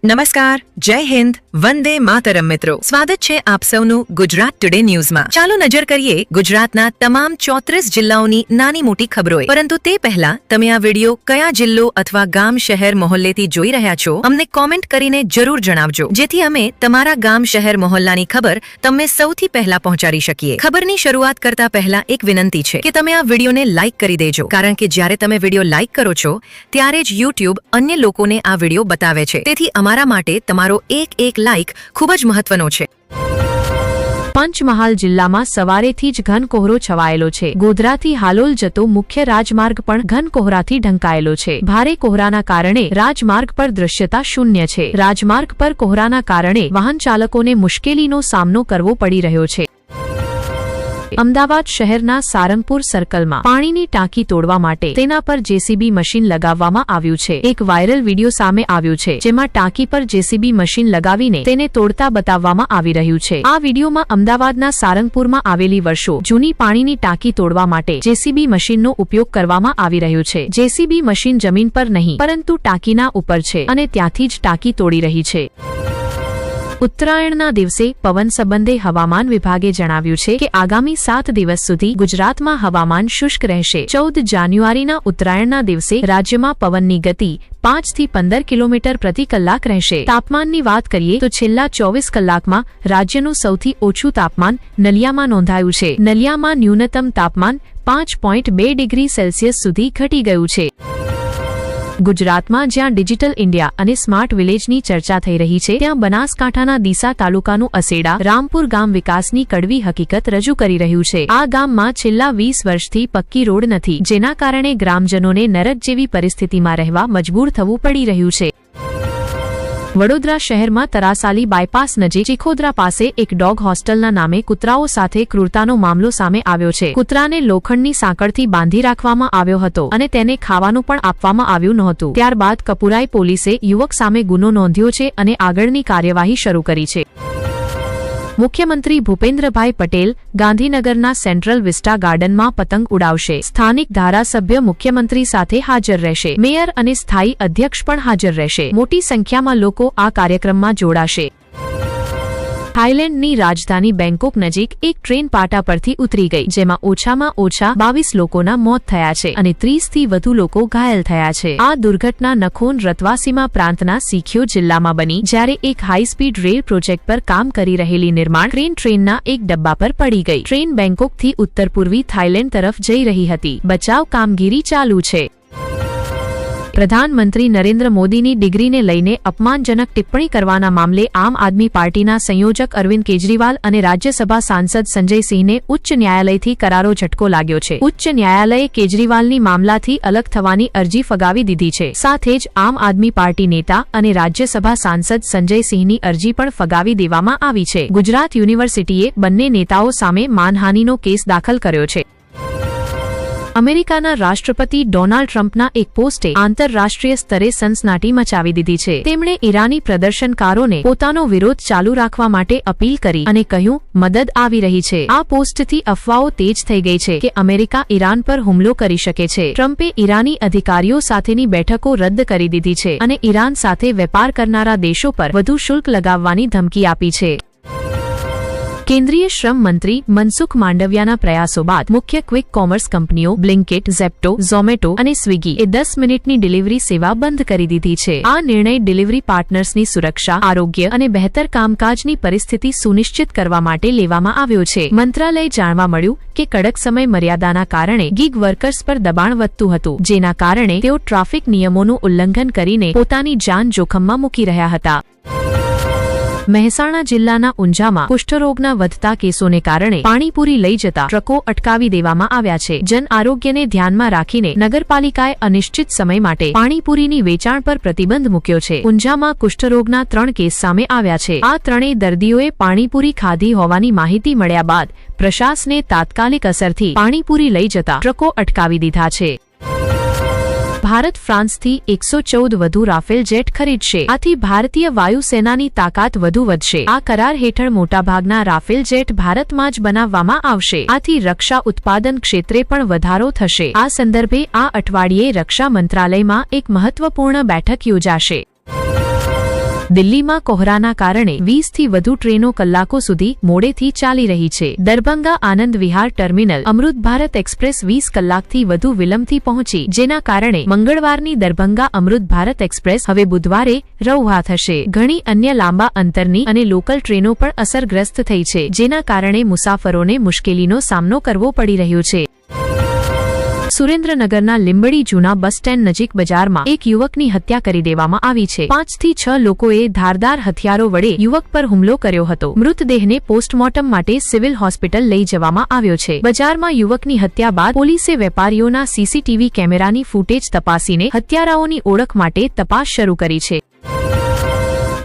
નમસ્કાર, જય હિન્દ, વંદે માતરમ મિત્રો. સ્વાગત છે આપ સૌનું ગુજરાત ટુડે ન્યૂઝમાં. ચાલો નજર કરીએ ગુજરાતના તમામ 34 જિલ્લાઓની નાની મોટી ખબરોએ. પરંતુ તે પહેલા તમે આ વિડિયો કયા જિલ્લો અથવા ગામ શહેર મહોલ્લેથી જોઈ રહ્યા છો અમને કોમેન્ટ કરીને જરૂર જણાવજો, જેથી અમે તમારા ગામ શહેર મહોલ્લાની ખબર તમને સૌથી પહેલા પહોંચાડી શકીએ. ખબરની શરૂઆત કરતા પહેલા એક વિનંતી છે કે તમે આ વિડિયોને લાઇક કરી દેજો, કારણ કે જ્યારે તમે વિડિયો લાઇક કરો છો ત્યારે જ યુટ્યુબ અન્ય લોકોને આ વિડિયો બતાવે છે. તેથી અમારા માટે તમારો એક લાઇક ખૂબ જ મહત્વનો છે. પંચમહાલ જિલ્લામાં સવારેથી જ ઘન કોહરો છવાયેલો છે. ગોધરાથી હાલોલ જતો મુખ્ય રાજમાર્ગ પણ ઘન કોહરાથી ઢંકાયેલો છે. ભારે કોહરાના કારણે રાજમાર્ગ પર દૃશ્યતા શૂન્ય છે. રાજમાર્ગ પર કોહરાના કારણે વાહન ચાલકોને મુશ્કેલીનો સામનો કરવો પડી રહ્યો છે. અમદાવાદ શહેરના સારંગપુર સર્કલમાં પાણીની ટાંકી તોડવા માટે તેના પર જેસીબી મશીન લગાવવામાં આવ્યું છે. એક વાયરલ વિડીયો સામે આવ્યો છે, જેમાં ટાંકી પર જેસીબી મશીન લગાવીને તેને તોડતા બતાવવામાં આવી રહ્યું છે. આ વિડીયોમાં અમદાવાદના સારંગપુરમાં આવેલી વર્ષો જૂની પાણીની ટાંકી તોડવા માટે જેસીબી મશીનનો ઉપયોગ કરવામાં આવી રહ્યો છે. જેસીબી મશીન જમીન પર નહીં પરંતુ ટાંકીના ઉપર છે અને ત્યાંથી જ ટાંકી તોડી રહી છે. ઉત્તરાયણના દિવસે પવન સંબંધે હવામાન વિભાગે જણાવ્યું છે કે આગામી 7 દિવસ સુધી ગુજરાતમાં હવામાન શુષ્ક રહેશે. 14 જાન્યુઆરીના ઉત્તરાયણના દિવસે રાજ્યમાં પવનની ગતિ 5 થી 15 કિલોમીટર પ્રતિ કલાક રહેશે. તાપમાનની વાત કરીએ તો છેલ્લા 24 કલાકમાં રાજ્યનું સૌથી ઓછું તાપમાન નલિયામાં નોંધાયું છે. નલિયામાં ન્યૂનતમ તાપમાન 5.2 ડિગ્રી સેલ્સિયસ સુધી ઘટી ગયું છે. ગુજરાતમાં જ્યાં ડિજિટલ ઇન્ડિયા અને સ્માર્ટ વિલેજની ચર્ચા થઈ રહી છે, ત્યાં બનાસકાંઠાના ડીસા તાલુકાનું અસેડા રામપુર ગામ વિકાસની કડવી હકીકત રજૂ કરી રહ્યું છે. આ ગામમાં છેલ્લા 20 વર્ષથી પક્કી રોડ નથી, જેના કારણે ગ્રામજનોને નરક જેવી પરિસ્થિતિમાં રહેવા મજબૂર થવું પડી રહ્યું છે. વડોદરા શહેરમાં તરાસાલી બાયપાસ નજીક ચીખોદરા પાસે એક ડોગ હોસ્ટેલના નામે કૂતરાઓ સાથે ક્રૂરતાનો મામલો સામે આવ્યો છે. કૂતરાને લોખંડની સાંકળથી બાંધી રાખવામાં આવ્યો હતો અને તેને ખાવાનું પણ આપવામાં આવ્યું નહોતું. ત્યારબાદ કપુરાઈ પોલીસે યુવક સામે ગુનો નોંધ્યો છે અને આગળની કાર્યવાહી શરૂ કરી છે. મુખ્યમંત્રી ભૂપેન્દ્રભાઈ પટેલ ગાંધીનગરના સેન્ટ્રલ વિસ્ટા ગાર્ડનમાં પતંગ ઉડાવશે. સ્થાનિક ધારાસભ્ય મુખ્યમંત્રી સાથે હાજર રહેશે. મેયર અને સ્થાયી અધ્યક્ષ પણ હાજર રહેશે. મોટી સંખ્યામાં લોકો આ કાર્યક્રમમાં જોડાશે. થાઇલેન્ડની રાજધાની બેંકોક નજીક એક ટ્રેન પાટા પરથી ઉતરી ગઈ, જેમાં ઓછામાં ઓછા 22 લોકોના મોત થયા છે અને 30 થી વધુ લોકો ઘાયલ થયા છે. આ દુર્ઘટના નખોન રતવાસીમા પ્રાંતના સિખ્યો જિલ્લામાં બની, જ્યારે એક હાઈ સ્પીડ રેલ પ્રોજેક્ટ પર કામ કરી રહેલી નિર્માણ ક્રેન ટ્રેનના એક ડબ્બા પર પડી ગઈ. ટ્રેન બેંકોકથી ઉત્તર પૂર્વી થાઇલેન્ડ તરફ જઈ રહી હતી. બચાવ કામગીરી ચાલુ છે. પ્રધાનમંત્રી નરેન્દ્ર મોદીની ડિગ્રીને લઈને અપમાનજનક ટિપ્પણી કરવાના મામલે આમ આદમી પાર્ટીના સંયોજક અરવિંદ કેજરીવાલ અને રાજ્યસભા સાંસદ સંજય સિંહને ઉચ્ચ ન્યાયાલયથી કરારો ઝટકો લાગ્યો છે. ઉચ્ચ ન્યાયાલયે કેજરીવાલની મામલાથી અલગ થવાની અરજી ફગાવી દીધી છે. સાથે જ આમ આદમી પાર્ટી નેતા અને રાજ્યસભા સાંસદ સંજય સિંહની અરજી પણ ફગાવી દેવામાં આવી છે. ગુજરાત યુનિવર્સિટીએ બંને નેતાઓ સામે માનહાનિનો કેસ દાખલ કર્યો છે. અમેરિકાના રાષ્ટ્રપતિ ડોનાલ્ડ ટ્રમ્પના એક પોસ્ટે આંતરરાષ્ટ્રીય સ્તરે સનસનાટી મચાવી દીધી છે. તેમણે ઈરાની પ્રદર્શનકારોને પોતાનો વિરોધ ચાલુ રાખવા માટે અપીલ કરી અને કહ્યું, મદદ આવી રહી છે. આ પોસ્ટથી અફવાઓ તેજ થઈ ગઈ છે કે અમેરિકા ઈરાન પર હુમલો કરી શકે છે. ટ્રમ્પે ઈરાની અધિકારીઓ સાથેની બેઠકો રદ કરી દીધી છે અને ઈરાન સાથે વેપાર કરનારા દેશો પર વધુ શુલ્ક લગાવવાની ધમકી આપી છે. કેન્દ્રીય શ્રમ મંત્રી મનસુખ માંડવિયાના પ્રયાસો બાદ મુખ્ય ક્વિક કોમર્સ કંપનીઓ બ્લિંકિટ, ઝેપ્ટો, ઝોમેટો અને સ્વિગી એ 10 મિનિટની ડિલિવરી સેવા બંધ કરી દીધી છે. આ નિર્ણય ડિલિવરી પાર્ટનર્સની સુરક્ષા, આરોગ્ય અને બહેતર કામકાજની પરિસ્થિતિ સુનિશ્ચિત કરવા માટે લેવામાં આવ્યો છે. મંત્રાલયે જાણવા મળ્યું કે કડક સમય મર્યાદાના કારણે ગીગ વર્કર્સ પર દબાણ વધતું હતું, જેના કારણે તેઓ ટ્રાફિક નિયમોનું ઉલ્લંઘન કરીને પોતાની જાન જોખમમાં મૂકી રહ્યા હતા. મહેસાણા જિલ્લાના ઊંઝામાં કુષ્ઠરોગના વધતા કેસોને કારણે પાણીપુરી લઈ જતા ટ્રકો અટકાવી દેવામાં આવ્યા છે. જન આરોગ્યને ધ્યાનમાં રાખીને નગરપાલિકાએ અનિશ્ચિત સમય માટે પાણીપુરીની વેચાણ પર પ્રતિબંધ મૂક્યો છે. ઊંઝામાં કુષ્ઠરોગના 3 કેસ સામે આવ્યા છે. આ ત્રણેય દર્દીઓએ પાણીપુરી ખાધી હોવાની માહિતી મળ્યા બાદ પ્રશાસને તાત્કાલિક અસરથી પાણીપુરી લઈ જતા ટ્રકો અટકાવી દીધા છે. ભારત ફ્રાન્સથી 114 વધુ રાફેલ જેટ ખરીદશે. આથી ભારતીય વાયુસેનાની તાકાત વધુ વધશે. આ કરાર હેઠળ મોટાભાગના રાફેલ જેટ ભારતમાં જ બનાવવામાં આવશે. આથી રક્ષા ઉત્પાદન ક્ષેત્રે પણ વધારો થશે. આ સંદર્ભે આ અઠવાડિયે રક્ષા મંત્રાલયમાં એક મહત્વપૂર્ણ બેઠક યોજાશે. દિલ્હીમાં કોહરાના કારણે 20 થી વધુ ટ્રેનો કલાકો સુધી મોડેથી ચાલી રહી છે. દરભંગા આનંદ વિહાર ટર્મિનલ અમૃત ભારત એક્સપ્રેસ 20 કલાકથી વધુ વિલંબથી પહોંચી, જેના કારણે મંગળવારની દરભંગા અમૃત ભારત એક્સપ્રેસ હવે બુધવારે રવાના થશે. ઘણી અન્ય લાંબા અંતરની અને લોકલ ટ્રેનો પણ અસરગ્રસ્ત થઈ છે, જેના કારણે મુસાફરોને મુશ્કેલીનો સામનો કરવો પડી રહ્યો છે. સુરેન્દ્રનગરના લીંબડી જૂના બસ સ્ટેન્ડ નજીક બજારમાં એક યુવકની હત્યા કરી દેવામાં આવી છે. 5 થી 6 લોકોએ ધારદાર હથિયારો વડે યુવક પર હુમલો કર્યો હતો. મૃતદેહને પોસ્ટમોર્ટમ માટે સિવિલ હોસ્પિટલ લઈ જવામાં આવ્યો છે. બજારમાં યુવકની હત્યા બાદ પોલીસે વેપારીઓના સીસીટીવી કેમેરાની ફૂટેજ તપાસીને હત્યારાઓની ઓળખ માટે તપાસ શરૂ કરી છે.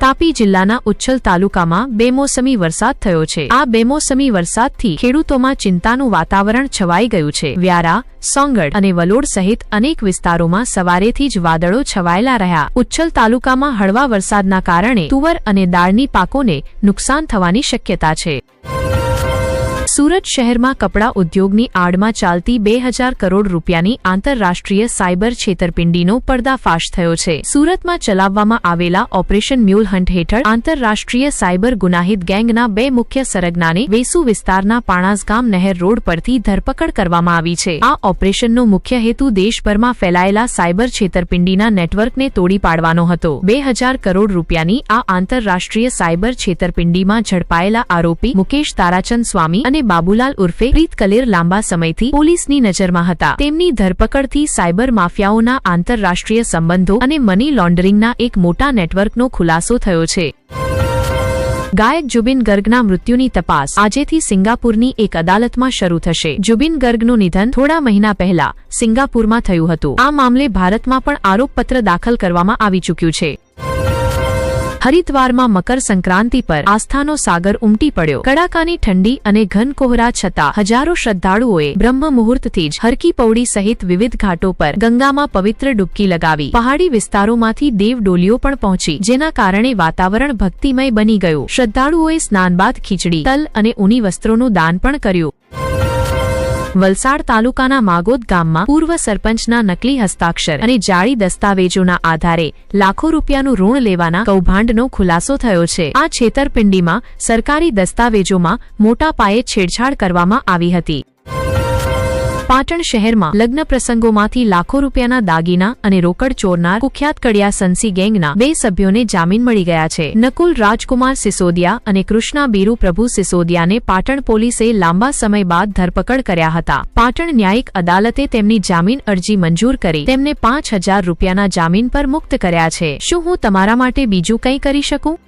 તાપી જિલ્લાના ઉચ્છલ તાલુકામાં બેમોસમી વરસાદ થયો છે. આ બેમોસમી વરસાદથી ખેડૂતોમાં ચિંતાનું વાતાવરણ છવાઈ ગયું છે. વ્યારા, સોંગઢ અને વલોડ સહિત અનેક વિસ્તારોમાં સવારેથી જ વાદળો છવાયેલા રહ્યા. ઉચ્છલ તાલુકામાં હળવા વરસાદના કારણે તુવર અને દાળની પાકોને નુકસાન થવાની શક્યતા છે. સુરત શહેરમાં કપડા ઉદ્યોગની આડમાં ચાલતી 2000 કરોડ રૂપિયાની આંતરરાષ્ટ્રીય સાયબર છેતરપિંડીનો પર્દાફાશ થયો છે. સુરતમાં ચલાવવામાં આવેલા ઓપરેશન મ્યુલ હન્ટ હેઠળ આંતરરાષ્ટ્રીય સાયબર ગુનાહિત ગેંગના 2 મુખ્ય સરગનાને વેસુ વિસ્તારના પાણાસગામ નહેર રોડ પરથી ધરપકડ કરવામાં આવી છે. આ ઓપરેશનનો મુખ્ય હેતુ દેશભરમાં ફેલાયેલા સાયબર છેતરપિંડીના નેટવર્કને તોડી પાડવાનો હતો. 2000 કરોડ રૂપિયાની આ આંતરરાષ્ટ્રીય સાયબર છેતરપિંડીમાં ઝડપાયેલા આરોપી મુકેશ તારાચંદ સ્વામી અને બાબુલાલ ઉર્ફે પ્રીત કલેર લાંબા સમયથી પોલીસની નજરમાં હતા. તેમની ધરપકડથી સાયબર માફિયાઓના આંતરરાષ્ટ્રીય સંબંધો અને મની લોન્ડરિંગના એક મોટા નેટવર્કનો ખુલાસો થયો છે. ગાયક જુબિન ગર્ગના મૃત્યુની તપાસ આજેથી સિંગાપુરની એક અદાલતમાં શરૂ થશે. જુબિન ગર્ગનું નિધન થોડા મહિના પહેલા સિંગાપુરમાં થયું હતું. આ મામલે ભારતમાં પણ આરોપપત્ર દાખલ કરવામાં આવી ચૂક્યું છે. હરિદ્વારમાં મકર સંક્રાંતિ પર આસ્થાનો સાગર ઉમટી પડ્યો. કડાકાની ઠંડી અને ઘન કોહરા છતાં હજારો શ્રદ્ધાળુઓએ બ્રહ્મ મુહૂર્તથી જ હરકી પૌડી સહિત વિવિધ ઘાટો પર ગંગામાં પવિત્ર ડૂબકી લગાવી. પહાડી વિસ્તારોમાંથી દેવડોલીઓ પણ પહોંચી, જેના કારણે વાતાવરણ ભક્તિમય બની ગયું. શ્રદ્ધાળુઓએ સ્નાન બાદ ખીચડી, તલ અને ઊની વસ્ત્રોનું દાન પણ કર્યું. વલસાડ તાલુકાના માગોદ ગામમાં પૂર્વ સરપંચના નકલી હસ્તાક્ષર અને જાળી દસ્તાવેજોના આધારે લાખો રૂપિયાનું ઋણ લેવાના કૌભાંડનો ખુલાસો થયો છે. આ છેતરપિંડીમાં સરકારી દસ્તાવેજોમાં મોટા પાયે છેડછાડ કરવામાં આવી હતી. પાટણ શહેરમાં લગ્ન પ્રસંગોમાંથી લાખો રૂપિયાના દાગીના અને રોકડ ચોરનાર કુખ્યાત કડિયા સંસી ગેંગના 2 સભ્યોને જામીન મળી ગયા છે. નકુલ રાજકુમાર સિસોદિયા અને કૃષ્ણા બીરુ પ્રભુ સિસોદિયાને પાટણ પોલીસે લાંબા સમય બાદ ધરપકડ કર્યા હતા. પાટણ ન્યાયિક અદાલતે તેમની જામીન અરજી મંજૂર કરી તેમને 5000 રૂપિયાના જામીન પર મુક્ત કર્યા છે. શું હું તમારા માટે બીજું કંઈ કરી શકું?